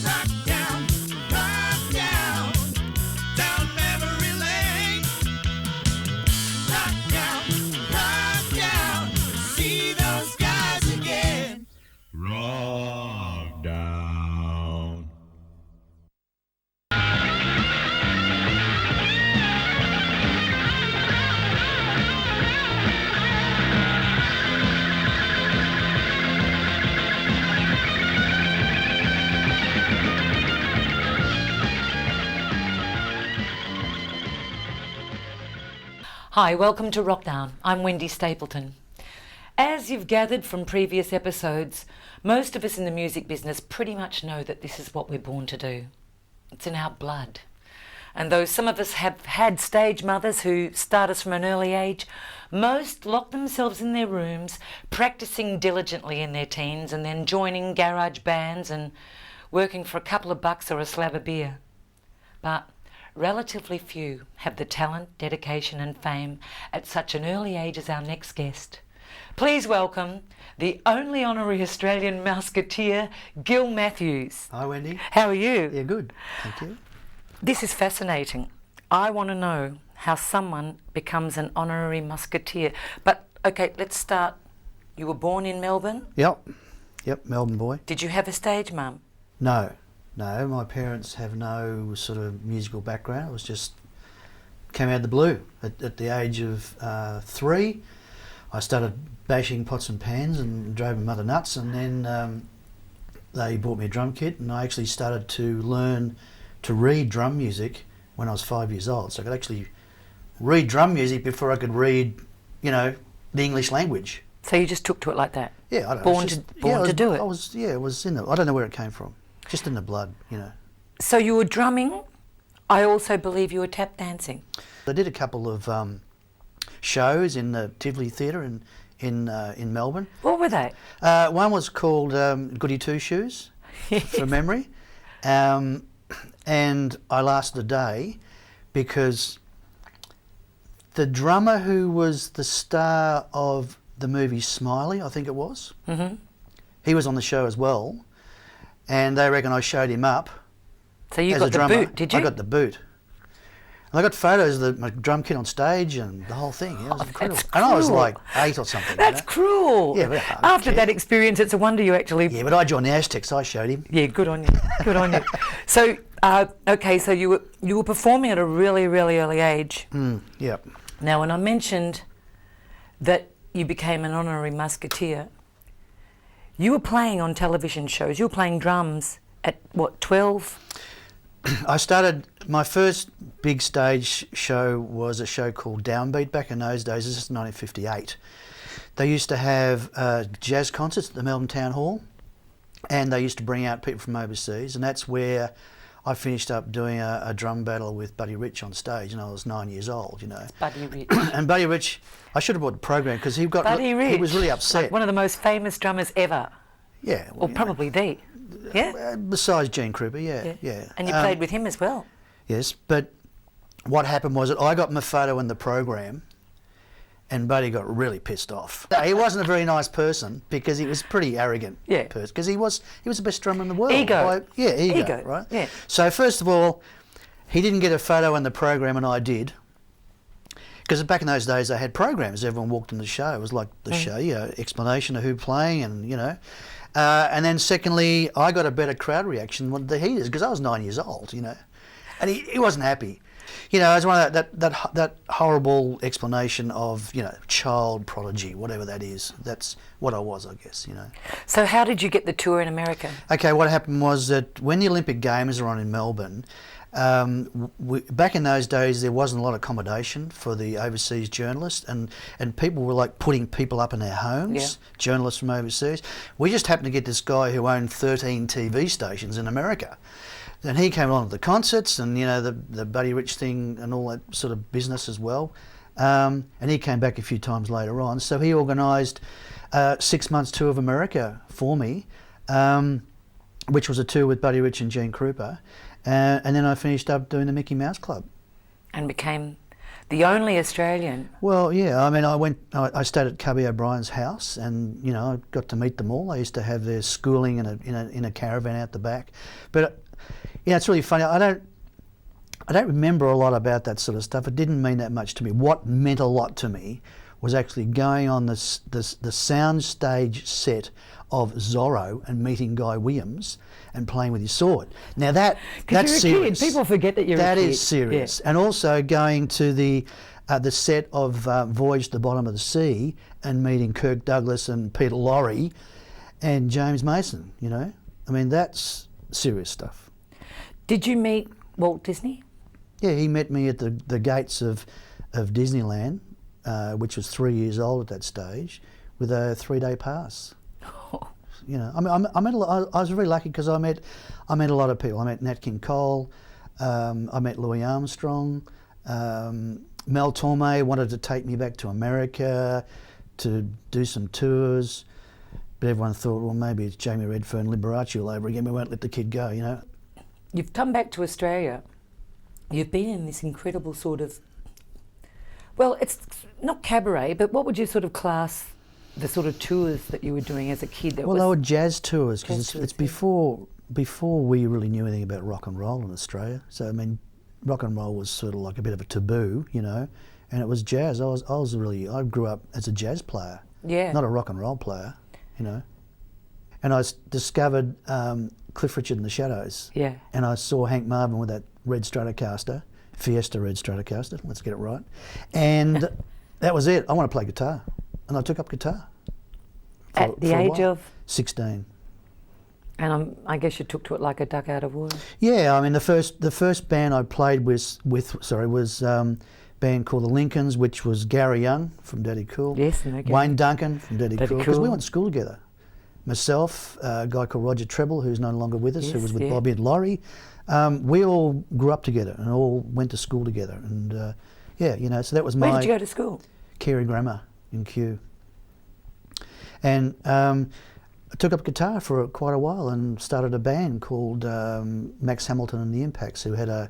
Rock down, down memory lane. Rock down, see those guys again. Rock down. Hi, welcome to Wrokdown. I'm Wendy Stapleton. As you've gathered from previous episodes, most of us in the music business pretty much know that this is what we're born to do. It's in our blood. And though some of us have had stage mothers who start us from an early age, most lock themselves in their rooms, practicing diligently in their teens and then joining garage bands and working for a couple of bucks or a slab of beer. But relatively few have the talent, dedication and fame at such an early age as our next guest. Please welcome the only honorary Australian Musketeer, Gil Matthews. Hi Wendy. How are you? Yeah, good. Thank you. This is fascinating. I want to know how someone becomes an honorary Musketeer. But, okay, let's start. You were born in Melbourne? Yep, Melbourne boy. Did you have a stage mum? No, my parents have no sort of musical background. It was just, came out of the blue. At the age of 3, I started bashing pots and pans and drove my mother nuts, and then they bought me a drum kit, and I actually started to learn to read drum music when I was 5 years old. So I could actually read drum music before I could read, the English language. So you just took to it like that? Yeah, I don't born know. to do it? It was in the, I don't know where it came from. Just in the blood, So you were drumming. I also believe you were tap dancing. I did a couple of shows in the Tivoli Theatre in Melbourne. What were they? One was called Goody Two Shoes, from memory. And I lasted a day because the drummer who was the star of the movie Smiley, I think it was, he was on the show as well. And they reckon I showed him up. So you as got a drummer. the boot, did you? I got the boot. And I got photos of my drum kit on stage and the whole thing. Yeah, it was incredible. That's And I was cruel. like 8 or something. That's cruel. Yeah, but after that experience, it's a wonder you actually... Yeah, but I joined the Aztecs, so I showed him. Yeah, good on you. Good on you. So, okay, so you were performing at a really, really early age. Yep. Now, when I mentioned that you became an honorary musketeer, you were playing on television shows. You were playing drums at, what, 12? I started, my first big stage show was a show called Downbeat back in those days. This is 1958. They used to have jazz concerts at the Melbourne Town Hall, and they used to bring out people from overseas, and that's where I finished up doing a drum battle with Buddy Rich on stage, and I was 9 years old, Buddy Rich. And Buddy Rich, I should have brought the program because he was really upset. Like one of the most famous drummers ever. Yeah. Or probably the. Yeah? Besides Gene Krupa, yeah. And you played with him as well. Yes, but what happened was that I got my photo in the program, and Buddy got really pissed off. He wasn't a very nice person because he was pretty arrogant. Yeah. Because he was the best drummer in the world. Ego. Ego, right? Yeah. So first of all, he didn't get a photo in the program, and I did. Because back in those days, they had programs. Everyone walked in the show. It was like the show, explanation of who playing, and and then secondly, I got a better crowd reaction than he did because I was 9 years old, and he wasn't happy. It was one of that horrible explanation of child prodigy, whatever that is. That's what I was, I guess. So how did you get the tour in America? Okay, what happened was that when the Olympic Games were on in Melbourne, back in those days there wasn't a lot of accommodation for the overseas journalists, and people were like putting people up in their homes, journalists from overseas. We just happened to get this guy who owned 13 TV stations in America. And he came along to the concerts and, the Buddy Rich thing and all that sort of business as well. And he came back a few times later on. So he organised 6 months tour of America for me, which was a tour with Buddy Rich and Gene Krupa. And then I finished up doing the Mickey Mouse Club. And became The only Australian. Well, yeah. I mean, I stayed at Cubby O'Brien's house, and I got to meet them all. I used to have their schooling in a caravan out the back. But it's really funny. I don't remember a lot about that sort of stuff. It didn't mean that much to me. What meant a lot to me was actually going on the soundstage set of Zorro and meeting Guy Williams and playing with his sword. Now that's you're serious. A kid. People forget that you're a kid. That is serious. Yeah. And also going to the set of Voyage to the Bottom of the Sea and meeting Kirk Douglas and Peter Lorre and James Mason. I mean, that's serious stuff. Did you meet Walt Disney? Yeah, he met me at the gates of Disneyland, which was 3 years old at that stage, with a 3-day pass. I mean, I was really lucky because I met a lot of people. I met Nat King Cole, I met Louis Armstrong, Mel Torme wanted to take me back to America to do some tours, but everyone thought, well, maybe it's Jamie Redfern, Liberace all over again. We won't let the kid go. You've come back to Australia. You've been in this incredible sort of, well, it's not cabaret, but what would you sort of class the sort of tours that you were doing as a kid? They were jazz tours, because it's before we really knew anything about rock and roll in Australia. So I mean, rock and roll was sort of like a bit of a taboo, and it was jazz. I grew up as a jazz player, not a rock and roll player, And I discovered Cliff Richard and the Shadows, and I saw Hank Marvin with that red Stratocaster, Fiesta red Stratocaster. Let's get it right, and that was it. I want to play guitar. And I took up guitar. At the age of? 16. And I guess you took to it like a duck out of water. Yeah, I mean the first band I played was a band called the Lincolns, which was Gary Young from Daddy Cool. Yes, Wayne Duncan from Daddy Cool. Because we went to school together. Myself, a guy called Roger Treble, who's no longer with us, who was with Bobby and Laurie. We all grew up together and all went to school together. And so that was Where did you go to school? Carey Grammar in Kew. And I took up guitar for quite a while and started a band called Max Hamilton and the Impacts, who had a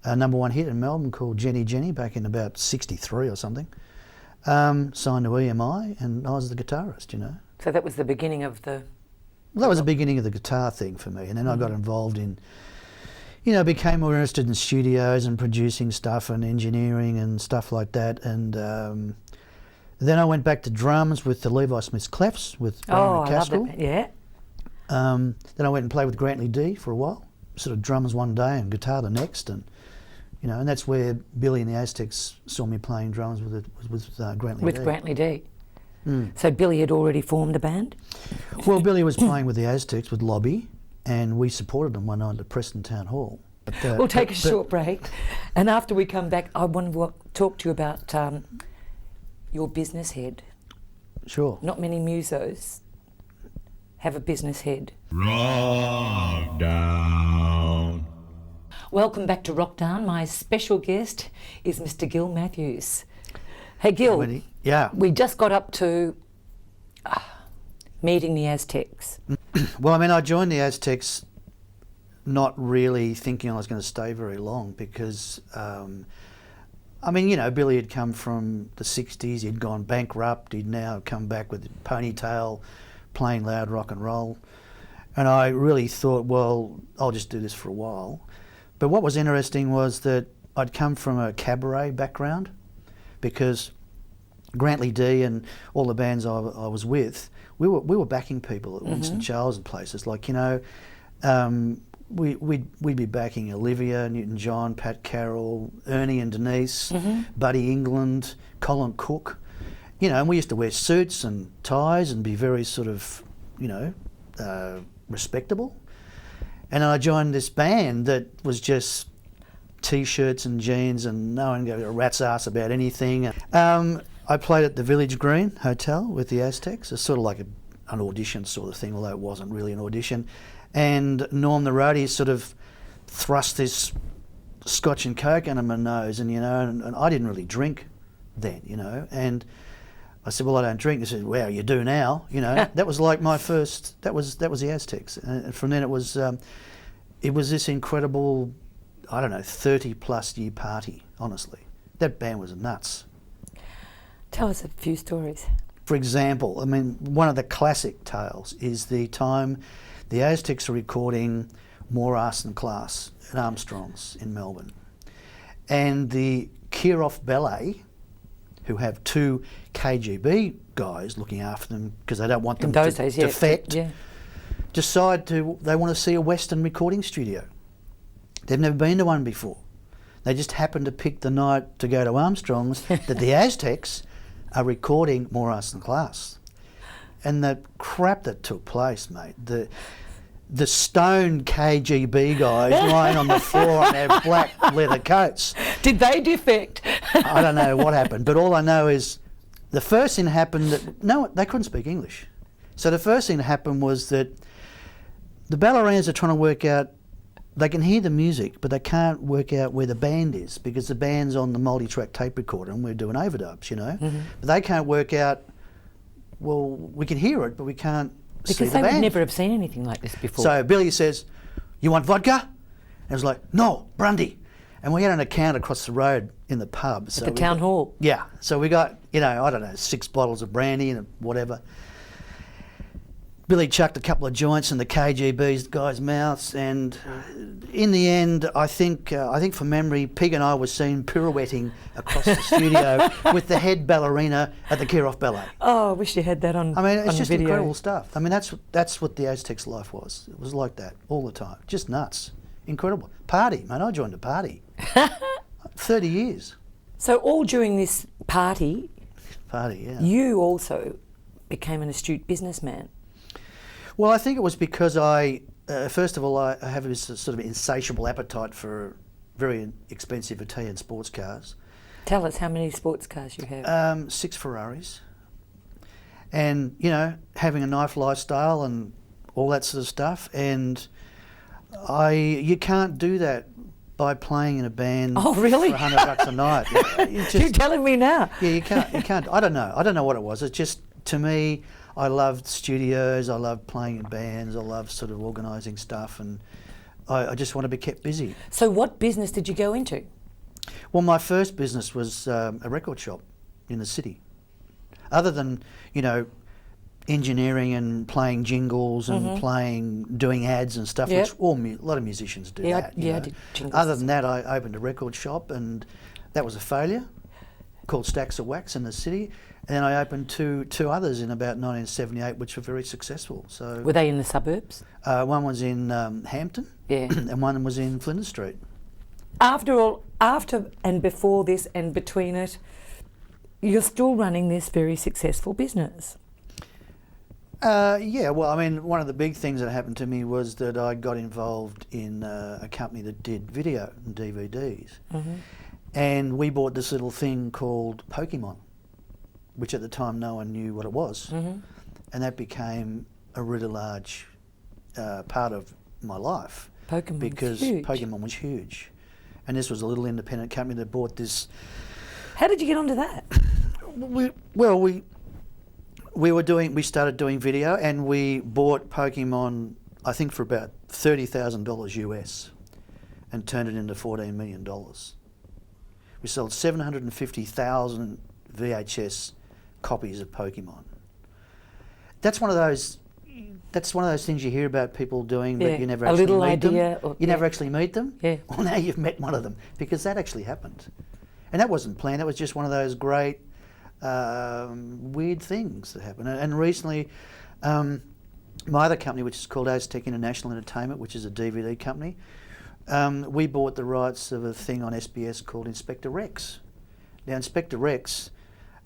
#1 hit in Melbourne called Jenny Jenny back in about 63 or something. Signed to EMI, and I was the guitarist, So that was the beginning of the... Well, that was the beginning of the guitar thing for me, and then I got involved in, became more interested in studios and producing stuff and engineering and stuff like that, and then I went back to drums with the Levi Smith's Clefs with Brian McCaskill. I love it. Yeah. Then I went and played with Grantley D for a while, sort of drums one day and guitar the next, and and that's where Billy and the Aztecs saw me playing drums with Grantley D. With Grantley D. So Billy had already formed a band? Well, Billy was playing with the Aztecs with Lobby, and we supported them one night at Preston Town Hall. But, we'll take a short break, and after we come back, I want to talk to you about your business head. Sure. Not many musos have a business head. Wrokdown. Welcome back to Wrokdown. My special guest is Mr. Gil Matthews. Hey Gil, we just got up to meeting the Aztecs. Well, I mean, I joined the Aztecs not really thinking I was going to stay very long because, Billy had come from the 60s, he'd gone bankrupt, he'd now come back with a ponytail, playing loud rock and roll. And I really thought, well, I'll just do this for a while. But what was interesting was that I'd come from a cabaret background, because Grantley D and all the bands I was with, we were backing people at Winston Charles and places like, we'd be backing Olivia Newton-John, Pat Carroll, Ernie and Denise, Buddy England, Colin Cook, and we used to wear suits and ties and be very sort of, respectable. And then I joined this band that was just T-shirts and jeans and no one gave a rat's ass about anything. I played at the Village Green Hotel with the Aztecs. It's sort of like an audition sort of thing, although it wasn't really an audition. And Norm the roadie sort of thrust this Scotch and Coke under my nose, and and I didn't really drink then, and I said, well, I don't drink. He said, well, you do now, That was like my first, that was the Aztecs. And from then it was this incredible, 30 plus year party, honestly. That band was nuts. Tell us a few stories. For example, I mean, one of the classic tales is the time the Aztecs are recording More Arse Than Class at Armstrong's in Melbourne. And the Kirov Ballet, who have 2 KGB guys looking after them because they don't want them In those to days, yeah, defect, yeah. decide they want to see a Western recording studio. They've never been to one before. They just happened to pick the night to go to Armstrong's that the Aztecs are recording More Arse Than Class. And the crap that took place, mate, the stoned KGB guys lying on the floor in their black leather coats. Did they defect? I don't know what happened, but all I know is the first thing that happened, they couldn't speak English. So the first thing that happened was that the ballerinas are trying to work out, they can hear the music, but they can't work out where the band is because the band's on the multi-track tape recorder and we're doing overdubs, you know. Mm-hmm. But they can't work out, well, we can hear it, but we can't see Because the they band. would never have seen anything like this before. So Billy says, "You want vodka?" And I was like, "No, brandy." And we had an account across the road in the pub. At the town hall? Yeah. So we got, I don't know, 6 bottles of brandy and whatever. Billy chucked a couple of joints in the KGB's guys' mouths, and in the end, I think from memory, Pig and I were seen pirouetting across the studio with the head ballerina at the Kirov Ballet. Oh, I wish you had that on. I mean, it's on just video. incredible stuff. I mean, that's what the Aztecs' life was. It was like that all the time, just nuts, incredible. Party, man. I joined a party. 30 years. So all during this party, Yeah. you also became an astute businessman. Well, I think it was because first of all, I have this sort of insatiable appetite for very expensive Italian sports cars. Tell us how many sports cars you have. 6 Ferraris. And, having a nice lifestyle and all that sort of stuff. And you can't do that by playing in a band Oh, really? for $100 a night. You're telling me now. Yeah, you can't. I don't know what it was. It's just, to me, I loved studios, I loved playing in bands, I loved sort of organising stuff, and I just want to be kept busy. So what business did you go into? Well, my first business was a record shop in the city. Other than, engineering and playing jingles and doing ads and stuff, Yep. which a lot of musicians do that. I did jingles. Other than that, I opened a record shop, and that was a failure, called Stacks of Wax in the city. And then I opened two others in about 1978, which were very successful. So Were they in the suburbs? one was in Hampton, Yeah. and one was in Flinders Street. After and before this and between it, you're still running this very successful business. Yeah, well, I mean, one of the big things that happened to me was that I got involved in a company that did video and DVDs. Mm-hmm. And we bought this little thing called Pokemon, which at the time no one knew what it was. Mm-hmm. And that became a really large part of my life. Pokemon because was huge. Pokemon was huge. And this was a little independent company that bought this. How did you get onto that? We started doing video, and we bought Pokemon, I think, for about $30,000 US, and turned it into $14 million. We sold 750,000 VHS copies of Pokemon. That's one of those things you hear about people doing, but you never actually meet them. You never actually meet them. Yeah. Well, now you've met one of them, because that actually happened, and that wasn't planned. That was just one of those great weird things that happen. And recently, my other company, which is called Aztec International Entertainment, which is a DVD company, we bought the rights of a thing on SBS called Inspector Rex. Now, Inspector Rex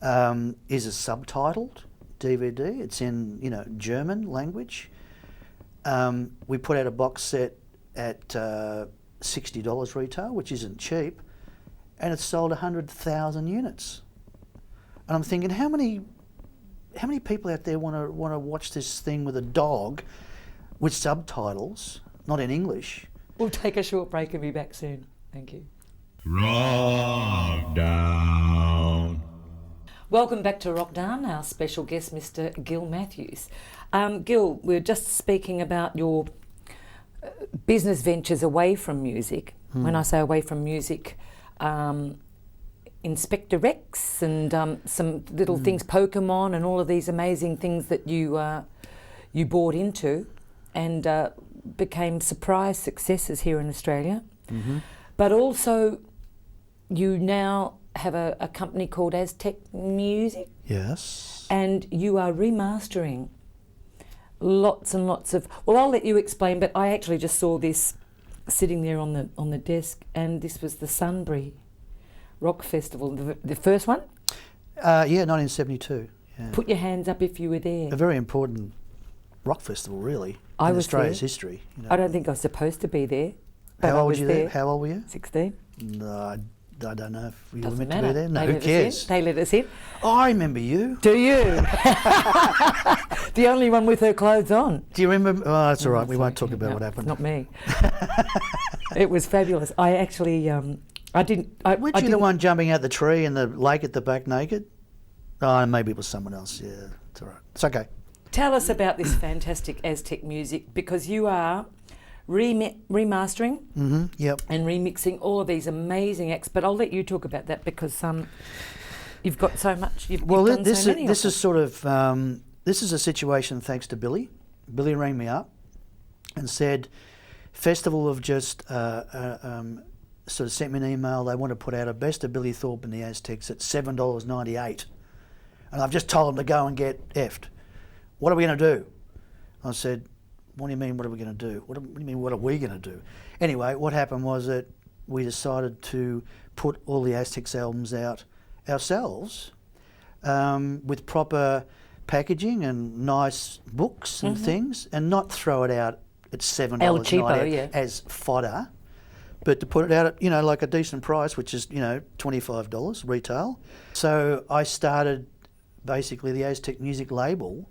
is a subtitled DVD. It's in German language. We put out a box set at $60 retail, which isn't cheap, and it's sold 100,000 units. And I'm thinking, how many people out there want to watch this thing with a dog, with subtitles, not in English? We'll take a short break and be back soon. Thank you. Wrokdown. Welcome back to Wrokdown, our special guest, Mr. Gil Matthews. Gil, we're just speaking about your business ventures away from music. When I say away from music, Inspector Rex and some little things, Pokemon, and all of these amazing things that you bought into, and became surprise successes here in Australia. Mm-hmm. But also, you now have a company called Aztec Music. Yes. And you are remastering lots and lots of. Well, I'll let you explain. But I actually just saw this sitting there on the desk, and this was the Sunbury Rock Festival, the first one. Yeah, 1972. Yeah. Put your hands up if you were there. A very important rock festival, really, I in was Australia's there. history. You know. I don't think I was supposed to be there. But How I old were was you there. there? How old were you? 16. No, I don't know if you Doesn't were meant matter. to be there. No, They who let us cares? in. They let us in. Oh, I remember you. Do you? The only one with her clothes on. Do you remember? Oh, that's all right. We Sorry. won't talk about No, what happened. Not me. It was fabulous. I actually, I didn't. Weren't you the one jumping out the tree in the lake at the back naked? Oh, maybe it was someone else. Yeah, it's all right. It's okay. Tell us about this fantastic Aztec music, because you are remastering Mm-hmm. Yep. and remixing all of these amazing acts. But I'll let you talk about that, because you've got so much. You've done this so many. this is sort of this is a situation thanks to Billy. Billy rang me up and said, Festival have just sort of sent me an email. They want to put out a best of Billy Thorpe and the Aztecs at $7.98, and I've just told them to go and get effed. What are we going to do? I said, what do you mean, what are we going to do? What do you mean, what are we going to do? Anyway, what happened was that we decided to put all the Aztecs albums out ourselves with proper packaging and nice books and things, and not throw it out at $7.98 as fodder, but to put it out at, like a decent price, which is, $25 retail. So I started basically the Aztec Music label,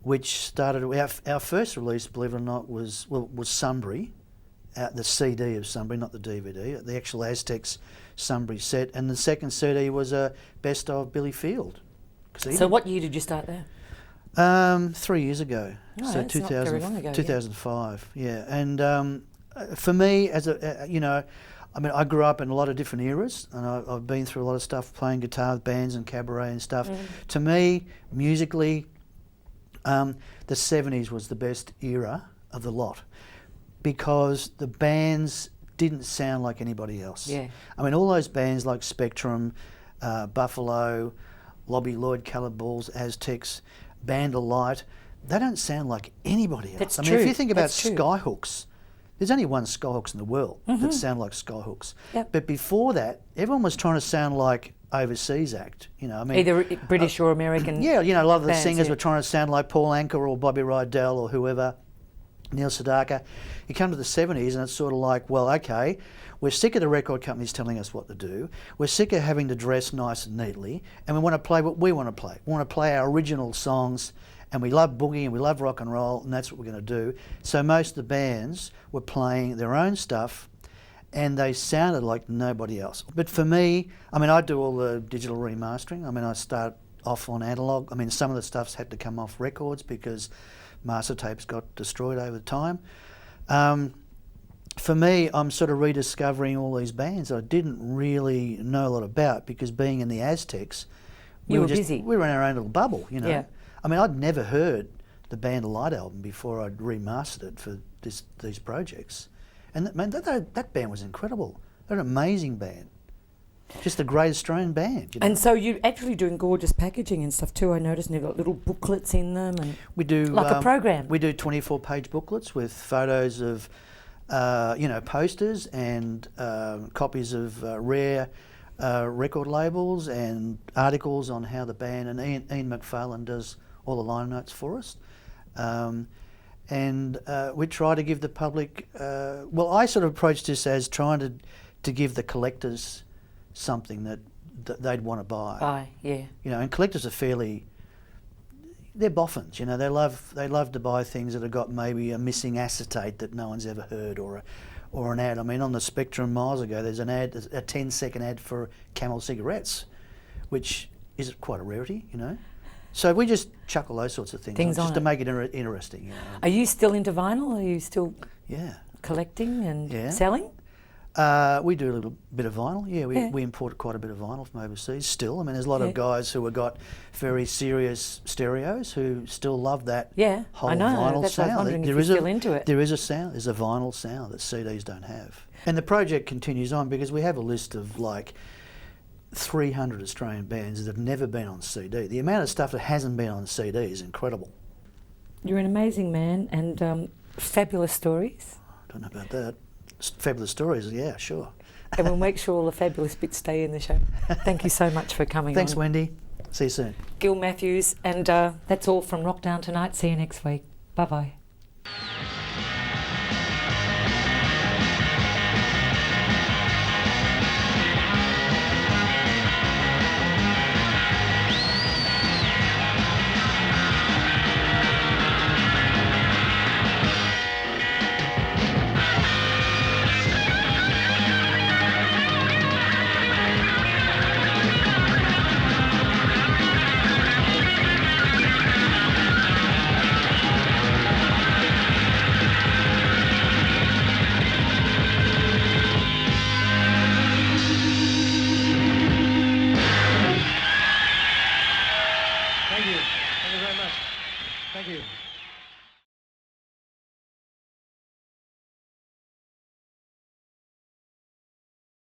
which started, our first release, believe it or not, was Sunbury, the CD of Sunbury, not the DVD, the actual Aztecs Sunbury set, and the second CD was a best of Billy Field. So what year did you start there? 3 years ago, Oh, so that's not very long ago, 2005, yeah. And for me, as I grew up in a lot of different eras, and I've been through a lot of stuff, playing guitar with bands and cabaret and stuff. To me, musically, the 70s was the best era of the lot, because the bands didn't sound like anybody else. Yeah. I mean, all those bands like Spectrum, Buffalo, Lobby Lloyd, Coloured Balls, Aztecs, Band of Light, they don't sound like anybody else. That's I mean, true. if you think about That's true. Skyhooks, there's only one Skyhooks in the world that sound like Skyhooks. Yep. But before that, everyone was trying to sound like overseas act. I mean, Either British or American. yeah, a lot of the bands, singers yeah. were trying to sound like Paul Anka or Bobby Rydell or whoever, Neil Sedaka. You come to the 70s and it's sort of like, well, okay, we're sick of the record companies telling us what to do. We're sick of having to dress nice and neatly, and we want to play what we want to play. We want to play our original songs, and we love boogie and we love rock and roll, and that's what we're going to do. So most of the bands were playing their own stuff, and they sounded like nobody else. But for me, I do all the digital remastering. I start off on analogue. Some of the stuff's had to come off records because master tapes got destroyed over time. For me, I'm sort of rediscovering all these bands I didn't really know a lot about, because being in the Aztecs, You were busy. We were in our own little bubble, Yeah. I'd never heard the Band of Light album before I'd remastered it for these projects. And that band was incredible. They're an amazing band. Just the great Australian band. And so you're actually doing gorgeous packaging and stuff too, I noticed, and you've got little booklets in them. And We do like a program. We do 24-page booklets with photos of, posters and copies of rare record labels and articles on how the band, and Ian McFarlane does all the line notes for us. And we try to give the public, I sort of approach this as trying to give the collectors something that they'd want to buy. Yeah. And collectors are they're boffins, they love to buy things that have got maybe a missing acetate that no one's ever heard, or an ad. On the Spectrum miles ago, there's an ad, a 10-second ad for Camel cigarettes, which is quite a rarity, So we just chuckle those sorts of things on just to make it interesting. Are you still into vinyl? Are you still Yeah. collecting and Yeah. selling? We do a little bit of vinyl. Yeah, we import quite a bit of vinyl from overseas still. I mean, there's a lot of guys who have got very serious stereos who still love that whole I know. vinyl That's sound. why I was wondering if you're still into it. There is a sound. There's a vinyl sound that CDs don't have. And the project continues on because we have a list of like 300 Australian bands that have never been on CD. The amount of stuff that hasn't been on CD is incredible. You're an amazing man and fabulous stories. I don't know about that. Fabulous stories, yeah, sure. And we'll make sure all the fabulous bits stay in the show. Thank you so much for coming Thanks, on. Wendy. See you soon. Gil Matthews, and that's all from Wrokdown tonight. See you next week. Bye-bye. Thank you. Thank you very much. Thank you.